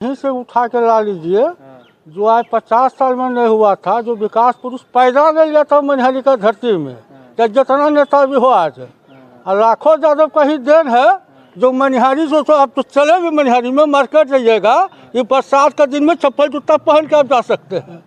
यहीं से उठा के ला लीजिए। जो आज 50 साल में नहीं हुआ था, जो विकास पुरुष पैदा ले लिया था मनिहारी का धरती में, तो जितना नेता भी हो आज, और लाखों यादव का ही देन है जो मनिहारी जो अब तो चले भी मनिहारी में मार्केट जाइएगा, ये बरसात का दिन में चप्पल जूता पहन के आप जा सकते हैं।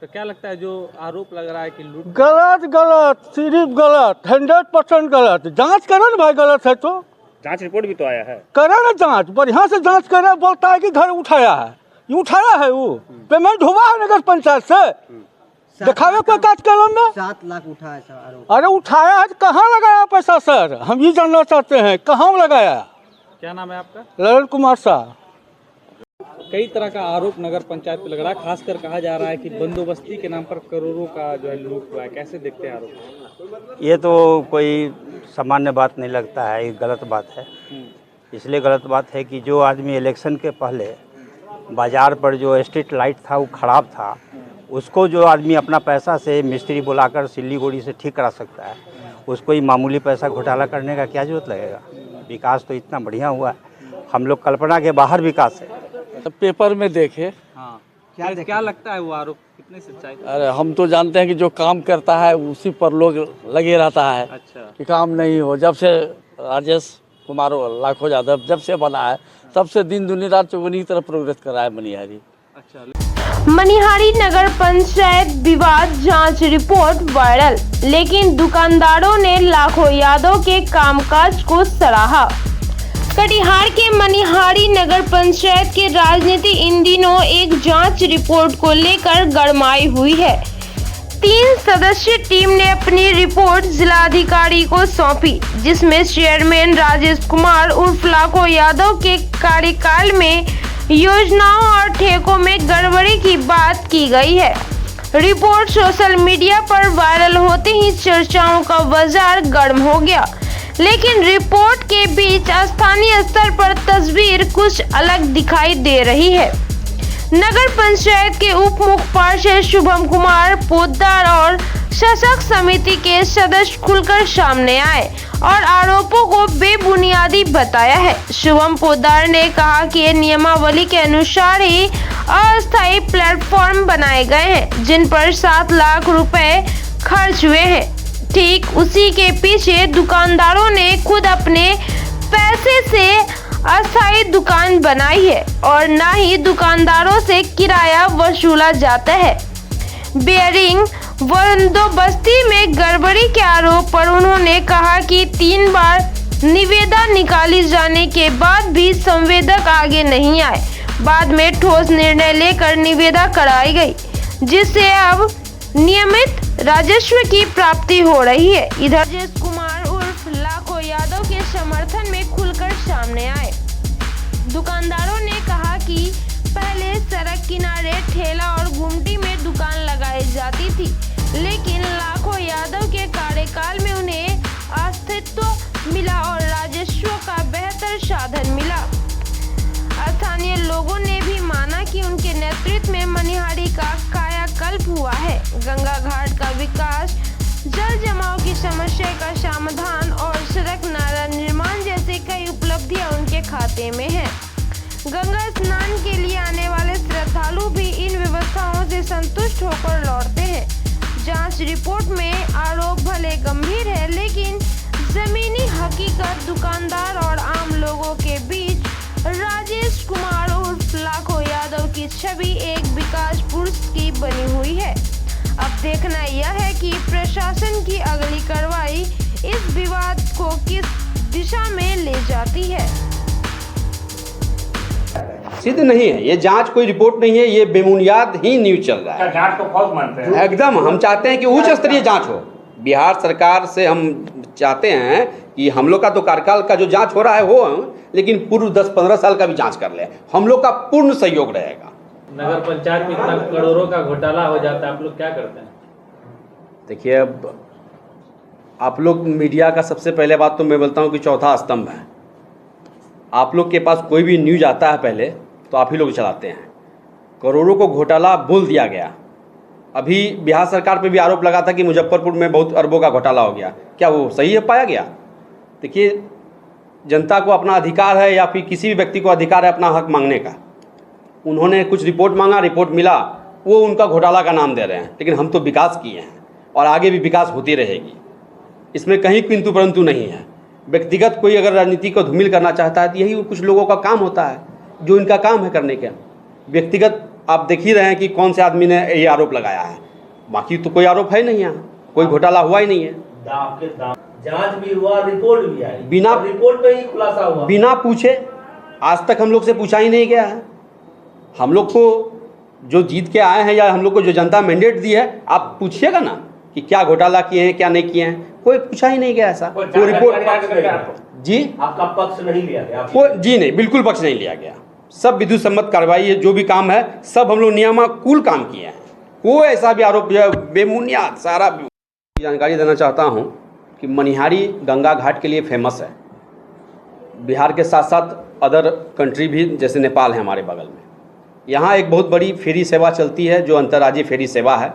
तो क्या लगता है जो आरोप लग रहा है कि लूट? गलत, सिर्फ गलत, 100% गलत। जांच करो ना भाई, गलत है तो जांच रिपोर्ट भी तो आया है, करे ना जांच, बढ़िया से जांच करे। बोलता है कि घर उठाया है, ये उठाया है, वो पेमेंट हुआ है नगर पंचायत से, दिखावे कोई काज कलम में। 7 लाख उठाया सर आरोप। अरे उठाया है, कहाँ लगाया पैसा सर? हम ये जानना चाहते हैं, कहाँ लगाया? क्या नाम है आपका? ललन कुमार शाह। कई तरह का आरोप नगर पंचायत पे लग रहा है, खासकर कहा जा रहा है कि बंदोबस्ती के नाम पर करोड़ों का जो है लूट हुआ है। कैसे देखते हैं आरोप? ये तो कोई सामान्य बात नहीं लगता है, ये गलत बात है। इसलिए गलत बात है कि जो आदमी इलेक्शन के पहले बाज़ार पर जो स्ट्रीट लाइट था वो ख़राब था, उसको जो आदमी अपना पैसा से मिस्त्री बुलाकर सिल्लीगुड़ी से ठीक करा सकता है, उसको ही मामूली पैसा घोटाला करने का क्या जरूरत लगेगा? विकास तो इतना बढ़िया हुआ है, हम लोग कल्पना के बाहर विकास है। पेपर में देखे। हाँ, क्या लगता है वो आरोप कितनी सच्चाई? अरे हम तो जानते हैं कि जो काम करता है उसी पर लोग लगे रहता है। अच्छा, कि काम नहीं हो। जब से राजेश कुमार लाखों यादव जब से बना है, तब से दिन दुनी रात चौगुनी की तरफ प्रोग्रेस कर रहा है मनिहारी। अच्छा। मनिहारी नगर पंचायत विवाद जांच रिपोर्ट वायरल, लेकिन दुकानदारों ने लाखों यादव के कामकाज को सराहा। कटिहार के मनिहारी नगर पंचायत की राजनीति इन दिनों एक जांच रिपोर्ट को लेकर गरमाई हुई है। 3 सदस्यीय टीम ने अपनी रिपोर्ट जिलाधिकारी को सौंपी, जिसमें चेयरमैन राजेश कुमार उर्फ लाखों यादव के कार्यकाल में योजनाओं और ठेकों में गड़बड़ी की बात की गई है। रिपोर्ट सोशल मीडिया पर वायरल होते ही चर्चाओं का बाजार गर्म हो गया, लेकिन रिपोर्ट के बीच स्थानीय स्तर पर तस्वीर कुछ अलग दिखाई दे रही है। नगर पंचायत के उप मुख्य पार्षद शुभम कुमार पोद्दार और शासक समिति के सदस्य खुलकर सामने आए और आरोपों को बेबुनियादी बताया है। शुभम पोद्दार ने कहा कि नियमावली के अनुसार ही अस्थायी प्लेटफॉर्म बनाए गए हैं, जिन पर 7 लाख रुपए खर्च हुए हैं। ठीक उसी के पीछे दुकानदारों ने खुद अपने पैसे से अस्थायी दुकान बनाई है और ना ही दुकानदारों से किराया वसूला जाता है। बेयरिंग बंदोबस्ती में गड़बड़ी के आरोप पर उन्होंने कहा कि 3 बार निविदा निकाली जाने के बाद भी संवेदक आगे नहीं आए। बाद में ठोस निर्णय लेकर निविदा कराई गई, जिससे अब नियमित राजस्व की प्राप्ति हो रही है। इधर राजेश कुमार उर्फ लाखों यादव के समर्थन में खुलकर सामने आए। दुकानदारों ने कहा कि पहले सड़क किनारे ठेला और गुमटी में दुकान लगाई जाती थी, लेकिन लाखों यादव के कार्यकाल में उन्हें अस्तित्व मिला और राजस्व का बेहतर साधन मिला। स्थानीय लोगों ने भी माना कि उनके नेतृत्व में मनिहारी का कायाकल्प हुआ है। गंगा घाट का विकास, जल जमाव की समस्या का समाधान और सड़क नाला निर्माण जैसे कई उपलब्धियां उनके खाते में हैं। गंगा स्नान के लिए आने वाले श्रद्धालु भी इन व्यवस्थाओं से संतुष्ट होकर लौटते हैं। जांच रिपोर्ट में आरोप भले गंभीर है, लेकिन जमीनी हकीकत दुकानदार और आम लोगों के बीच राजेश कुमार उर्फ लाखों यादव की छवि एक विकास पुरुष की बनी हुई है। अब देखना यह है कि प्रशासन की अगली कार्रवाई इस विवाद को किस दिशा में ले जाती है। सिद्ध नहीं है, ये जांच कोई रिपोर्ट नहीं है, ये बेबुनियाद ही न्यूज चल रहा है। जांच को फौज मानते हैं? एकदम, हम चाहते हैं कि उच्च स्तरीय जांच हो। बिहार सरकार से हम चाहते हैं कि हम लोग का तो कार्यकाल का जो जांच हो रहा है हो, लेकिन पूर्व 10-15 साल का भी जांच कर ले। हम लोग का पूर्ण सहयोग रहेगा। नगर पंचायत में इतना करोड़ों का घोटाला हो जाता है, आप लोग क्या करते हैं? देखिए, अब आप लोग मीडिया का सबसे पहले बात तो मैं बोलता हूँ कि चौथा स्तंभ है। आप लोग के पास कोई भी न्यूज आता है पहले तो आप ही लोग चलाते हैं। करोड़ों को घोटाला बोल दिया गया। अभी बिहार सरकार पे भी आरोप लगा था कि मुजफ्फरपुर में बहुत अरबों का घोटाला हो गया। क्या वो सही है पाया गया? देखिए, जनता को अपना अधिकार है या फिर किसी भी व्यक्ति को अधिकार है अपना हक मांगने का। उन्होंने कुछ रिपोर्ट मांगा, रिपोर्ट मिला, वो उनका घोटाला का नाम दे रहे हैं। लेकिन हम तो विकास किए हैं और आगे भी विकास होती रहेगी, इसमें कहीं किंतु परंतु नहीं है। व्यक्तिगत कोई अगर राजनीति को धूमिल करना चाहता है तो यही कुछ लोगों का काम होता है, जो इनका काम है करने का। व्यक्तिगत आप देख ही रहे हैं कि कौन से आदमी ने ये आरोप लगाया है, बाकी तो कोई आरोप है नहीं, यहाँ कोई घोटाला हुआ ही नहीं है। जांच भी हुआ, रिपोर्ट भी आई, बिना रिपोर्ट पे ही खुलासा हुआ, बिना पूछे। आज तक हम लोग से पूछा ही नहीं गया है। हम लोग को जो जीत के आए हैं या हम लोग को जो जनता मैंडेट दी है, आप पूछिएगा ना कि क्या घोटाला किए हैं क्या नहीं किए हैं, कोई पूछा ही नहीं गया ऐसा। कोई रिपोर्ट जी आपका पक्ष नहीं लिया गया? कोई जी नहीं, बिल्कुल पक्ष नहीं लिया गया। सब विद्युत सम्मत कार्रवाई है, जो भी काम है सब हम लोग नियमानुकूल काम किए हैं। कोई ऐसा भी आरोप बेबुनियाद सारा जानकारी देना चाहता हूँ कि मनिहारी गंगा घाट के लिए फेमस है। बिहार के साथ साथ अदर कंट्री भी, जैसे नेपाल है हमारे बगल में। यहाँ एक बहुत बड़ी फेरी सेवा चलती है जो अंतर्राज्यीय फेरी सेवा है,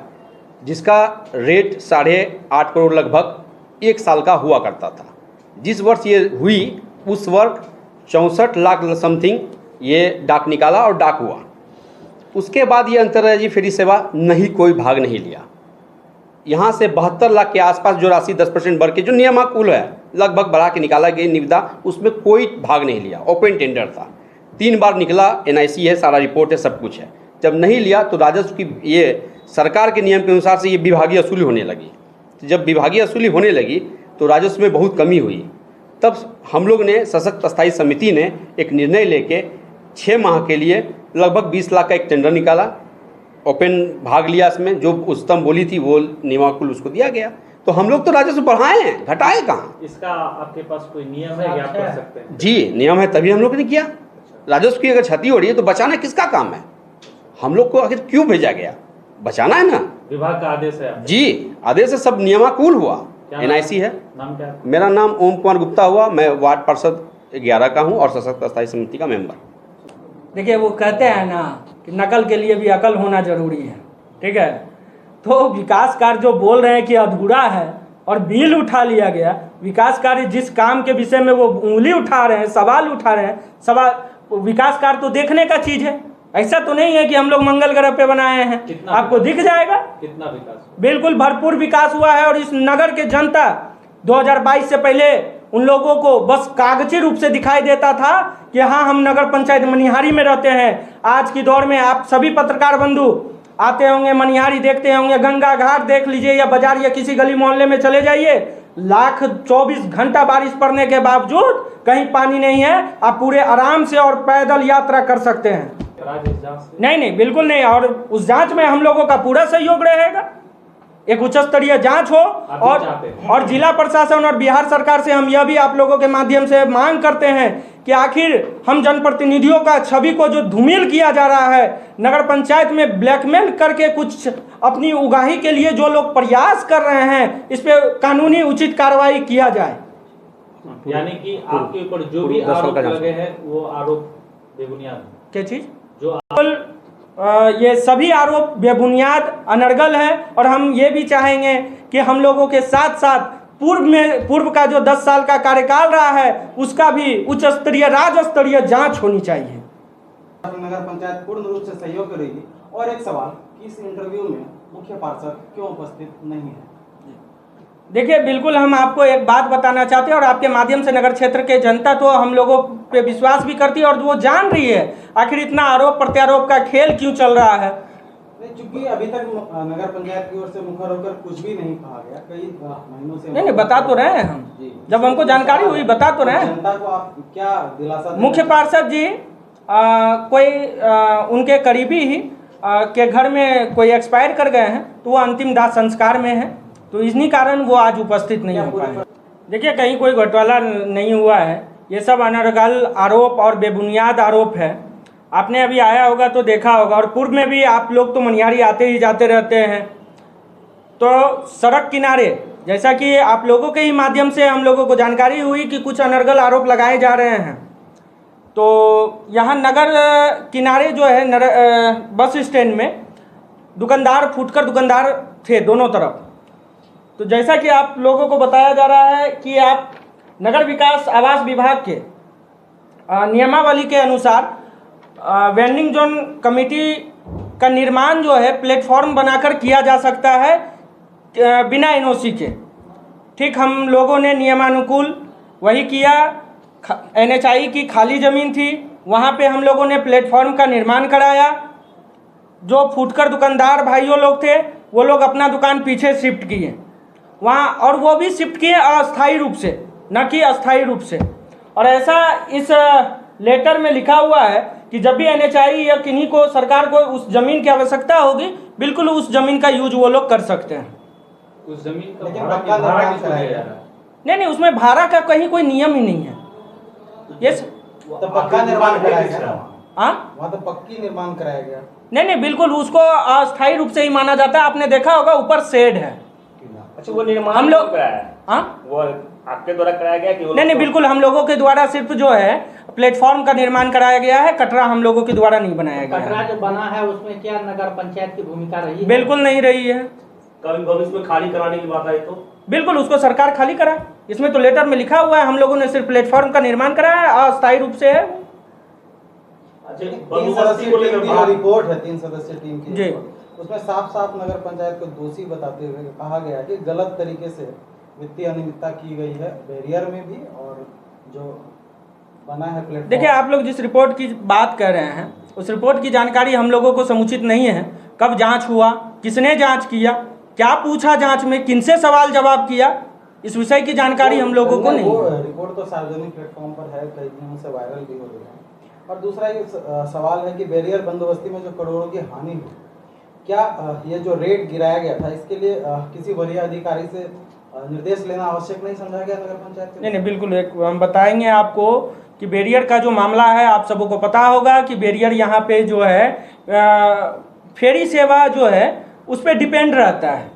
जिसका रेट 8.5 करोड़ लगभग 1 साल का हुआ करता था। जिस वर्ष ये हुई उस वर्ष 64 लाख समथिंग ये डाक निकाला और डाक हुआ। उसके बाद ये अंतर्राज्यीय फेरी सेवा नहीं कोई भाग नहीं लिया। यहाँ से 72 लाख के आसपास जो राशि 10% बढ़ के जो नियमानुकूल है लगभग बढ़ा के निकाला गया निविदा, उसमें कोई भाग नहीं लिया। ओपन टेंडर था, 3 बार निकला, NIC है, सारा रिपोर्ट है, सब कुछ है। जब नहीं लिया तो राजस्व की ये सरकार के नियम के अनुसार से ये विभागीय वसूली होने लगी। जब विभागीय वसूली होने लगी तो राजस्व में बहुत कमी हुई। तब हम लोग ने सशक्त स्थायी समिति ने एक निर्णय लेके 6 माह के लिए लगभग 20 लाख का एक टेंडर निकाला, ओपन भाग लिया। इसमें जो उच्चतम बोली थी वो नियमानुकूल उसको दिया गया। तो हम लोग तो राजस्व बढ़ाए हैं, घटाए कहाँ? इसका आपके पास कोई नियम है कि आप कर सकते हैं? जी नियम है, तभी हम लोग ने किया। राजस्व की अगर क्षति हो रही है तो बचाना किसका काम है? हम लोग को आखिर क्यों भेजा गया? बचाना है ना। विभाग का आदेश है जी, आदेश है, सब नियमानुकूल हुआ। NIC है। नाम क्या है? मेरा नाम ओम कुमार गुप्ता हुआ, मैं वार्ड पार्षद 11 का हूँ और सशक्त स्थायी समिति का मेंबर। देखिए वो कहते हैं ना कि नकल के लिए भी अकल होना जरूरी है, ठीक है। तो विकास कार्य जो बोल रहे हैं कि अधूरा है और बिल उठा लिया गया, विकास कार्य जिस काम के विषय में वो उंगली उठा रहे हैं, सवाल उठा रहे हैं, सवाल विकास कार्य तो देखने का चीज़ है। ऐसा तो नहीं है कि हम लोग मंगल ग्रह पे बनाए हैं, आपको दिख जाएगा कितना विकास। बिल्कुल भरपूर विकास हुआ है। और इस नगर के जनता 2022 से पहले उन लोगों को बस कागजी रूप से दिखाई देता था कि हाँ हम नगर पंचायत मनिहारी में रहते हैं। आज की दौर में आप सभी पत्रकार बंधु आते होंगे, मनिहारी देखते होंगे, गंगा घाट देख लीजिए या बाजार या किसी गली मोहल्ले में चले जाइए, 24 घंटा बारिश पड़ने के बावजूद कहीं पानी नहीं है। आप पूरे आराम से और पैदल यात्रा कर सकते हैं। नहीं बिल्कुल नहीं। और उस जांच में हम लोगों का पूरा सहयोग रहेगा। एक उच्च स्तरीय जांच हो और जिला प्रशासन और बिहार सरकार से हम यह भी आप लोगों के माध्यम से मांग करते हैं कि आखिर हम जनप्रतिनिधियों का छवि को जो धूमिल किया जा रहा है, नगर पंचायत में ब्लैकमेल करके कुछ अपनी उगाही के लिए जो लोग प्रयास कर रहे हैं, इस पे कानूनी उचित कार्रवाई किया जाए। यानी कि आपके ऊपर जो भी आरोप लगे हैं वो आरोप बेबुनियाद। क्या चीज? जो ये सभी आरोप बेबुनियाद अनर्गल है। और हम ये भी चाहेंगे कि हम लोगों के साथ साथ पूर्व का जो 10 साल का कार्यकाल रहा है उसका भी उच्च स्तरीय राज्य स्तरीय जांच होनी चाहिए। नगर पंचायत पूर्ण रूप से सहयोग करेगी। और एक सवाल, इस इंटरव्यू में मुख्य पार्षद क्यों उपस्थित नहीं है? देखिए बिल्कुल हम आपको एक बात बताना चाहते हैं और आपके माध्यम से नगर क्षेत्र के जनता तो हम लोगों पे विश्वास भी करती है और वो जान रही है आखिर इतना आरोप प्रत्यारोप का खेल क्यों चल रहा है। नहीं, चूंकि अभी तक नगर पंचायत की ओर से मुखर होकर कुछ भी नहीं कहा गया, कई महीनों से। नहीं बता तो रहे हैं हम, जब हमको जानकारी हुई बता तो रहे हैं। जनता को आप क्या दिलासा? मुख्य पार्षद जी कोई उनके करीबी ही के घर में कोई एक्सपायर कर गए हैं तो वो अंतिम दाह संस्कार में है, तो इन्हीं कारण वो आज उपस्थित नहीं हो पाए। देखिए कहीं कोई घोटाला नहीं हुआ है, ये सब अनर्गल आरोप और बेबुनियाद आरोप है। आपने अभी आया होगा तो देखा होगा, और पूर्व में भी आप लोग तो मनिहारी आते ही जाते रहते हैं। तो सड़क किनारे जैसा कि आप लोगों के ही माध्यम से हम लोगों को जानकारी हुई कि कुछ अनर्गल आरोप लगाए जा रहे हैं, तो यहाँ नगर किनारे जो है बस स्टैंड में दुकानदार फुटकर दुकानदार थे दोनों तरफ। तो जैसा कि आप लोगों को बताया जा रहा है कि आप नगर विकास आवास विभाग के नियमावली के अनुसार वेंडिंग जोन कमेटी का निर्माण जो है प्लेटफॉर्म बनाकर किया जा सकता है बिना एनओसी के। ठीक, हम लोगों ने नियमानुकूल वही किया। एनएचआई की खाली ज़मीन थी, वहाँ पे हम लोगों ने प्लेटफॉर्म का निर्माण कराया। जो फुटकर दुकानदार भाइयों लोग थे वो लोग अपना दुकान पीछे शिफ्ट किए वहाँ, और वो भी शिफ्ट किए अस्थायी रूप से, न कि अस्थायी रूप से। और ऐसा इस लेटर में लिखा हुआ है कि जब भी एनएचआई या किन्हीं को सरकार को उस ज़मीन की आवश्यकता होगी, बिल्कुल उस ज़मीन का यूज वो लोग कर सकते हैं। उस जमीन का लेकिन भाड़ा पक्का भाड़ा निर्माण किसको कराया दिया जा जा रहा रहा है। नहीं, उसमें भाड़ा का कहीं कोई नियम ही नहीं है। यस, तो पक्का निर्माण कराया गया, हाँ, वहाँ तो पक्की निर्माण कराया गया। नहीं, बिल्कुल उसको अस्थायी रूप से ही माना जाता है। आपने देखा होगा ऊपर शेड है। अच्छा, वो निर्माण हम लोग कराया, हाँ, वो आपके द्वारा कराया गया कि वो नहीं, बिल्कुल हम लोगों के द्वारा सिर्फ जो है प्लेटफॉर्म का निर्माण कराया गया है। कटरा हम लोगों के द्वारा नहीं बनाया गया कटरा है। जो बना है उसमें क्या नगर पंचायत की भूमिका रही है? बिल्कुल नहीं रही है। कभी भविष्य में खाली कराने की बात आई तो बिल्कुल उसको सरकार खाली करा। इसमें तो लेटर में लिखा हुआ है, हम लोगों ने सिर्फ प्लेटफॉर्म का निर्माण कराया है, अस्थायी रूप से है। अच्छा, 3 बंदोबस्ती सदस्यीय को टीम लेकर की जो रिपोर्ट है, 3 सदस्यीय टीम की जी। रिपोर्ट, उसमें साफ साफ नगर पंचायत को दोषी बताते हुए कहा गया है कि गलत तरीके से वित्तीय अनियमितता की गई है बैरियर में भी, और जो बना है प्लेटफॉर्म। देखिए, आप लोग जिस रिपोर्ट की बात कर रहे हैं उस रिपोर्ट की जानकारी हम लोगों को समुचित नहीं है। कब जांच हुआ, किसने जांच किया, क्या पूछा जांच में, किनसे सवाल जवाब किया, इस विषय की जानकारी हम लोगों को नहीं वो है। रिपोर्ट तो सार्वजनिक प्लेटफॉर्म पर है, कई दिनों से वायरल भी हो रही है। और दूसरा ये सवाल है कि बैरियर बंदोबस्ती में जो करोड़ों की हानि हुई, क्या ये जो रेट गिराया गया था इसके लिए किसी वरीय अधिकारी से निर्देश लेना आवश्यक नहीं समझा गया नगर पंचायत के? नहीं, बिल्कुल हम बताएंगे आपको कि बैरियर का जो मामला है, आप सबों को पता होगा कि बैरियर यहाँ पे जो है फेरी सेवा जो है उस पर डिपेंड रहता है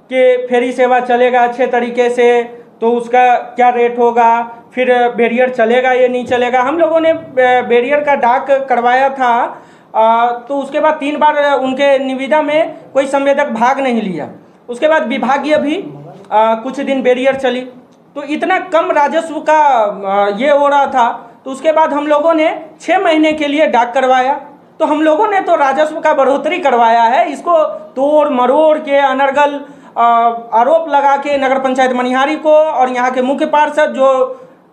कि फेरी सेवा चलेगा अच्छे तरीके से तो उसका क्या रेट होगा, फिर बैरियर चलेगा या नहीं चलेगा। हम लोगों ने बैरियर का डाक करवाया था, तो उसके बाद 3 बार उनके निविदा में कोई संवेदक भाग नहीं लिया। उसके बाद विभागीय भी कुछ दिन बैरियर चली, तो इतना कम राजस्व का ये हो रहा था। तो उसके बाद हम लोगों ने 6 महीने के लिए डाक करवाया, तो हम लोगों ने तो राजस्व का बढ़ोतरी करवाया है। इसको तोड़ मरोड़ के अनर्गल आरोप लगा के नगर पंचायत मनिहारी को और यहाँ के मुख्य पार्षद जो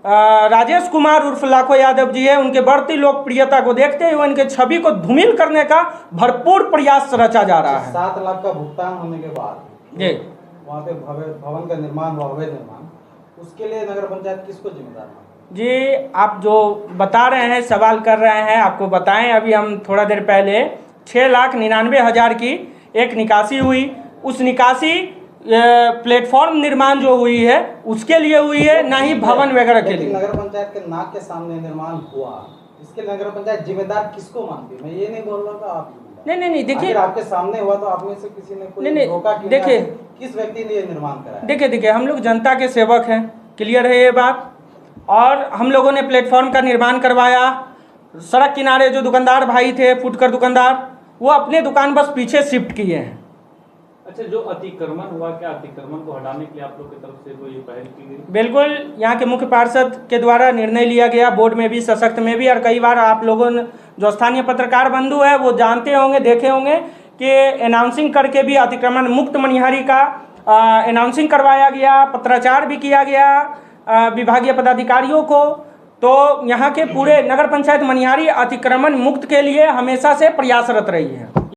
राजेश कुमार उर्फ लाखो यादव जी है, उनके बढ़ती लोकप्रियता को देखते हुए उनके छवि को धूमिल करने का भरपूर प्रयास रचा जा रहा है। 7 लाख का भुगतान होने के बाद जी, वहाँ पे भवन का निर्माण हुआ, अवैध निर्माण, उसके लिए नगर पंचायत किसको जिम्मेदार है? जी, आप जो बता रहे हैं, सवाल कर रहे हैं, आपको बताएं अभी हम थोड़ा देर पहले 6,99,000 की एक निकासी हुई। उस निकासी प्लेटफॉर्म निर्माण जो हुई है उसके लिए हुई है, ना ही भवन वगैरह के लिए। नगर पंचायत के नाक के सामने निर्माण हुआ, इसके लिए नगर पंचायत जिम्मेदार किसको मानती है? मैं ये नहीं बोल रहा था आप नहीं, देखिए, आपके सामने हुआ तो आप में से किसी ने कोई नहीं, रोका क्यों? देखिए, किस व्यक्ति ने ये निर्माण कराया? देखिए, हम लोग जनता के सेवक हैं, क्लियर है ये बात। और हम लोगों ने प्लेटफॉर्म का निर्माण करवाया। सड़क किनारे जो दुकानदार भाई थे, फुटकर दुकानदार, वो अपने दुकान बस पीछे शिफ्ट किए हैं। अच्छा, जो अतिक्रमण हुआ, क्या अतिक्रमण को हटाने के लिए आप लोग की तरफ से कोई पहल की गई? बिल्कुल, यहाँ के मुख्य पार्षद के द्वारा निर्णय लिया गया, बोर्ड में भी, सशक्त में भी। और कई बार आप लोगों ने, जो स्थानीय पत्रकार बंधु है, वो जानते होंगे, देखे होंगे कि अनाउंसिंग करके भी अतिक्रमण मुक्त मनिहारी का अनाउंसिंग करवाया गया, पत्राचार भी किया गया विभागीय पदाधिकारियों को। तो यहाँ के पूरे नगर पंचायत मनिहारी अतिक्रमण मुक्त के लिए हमेशा से प्रयासरत रही है।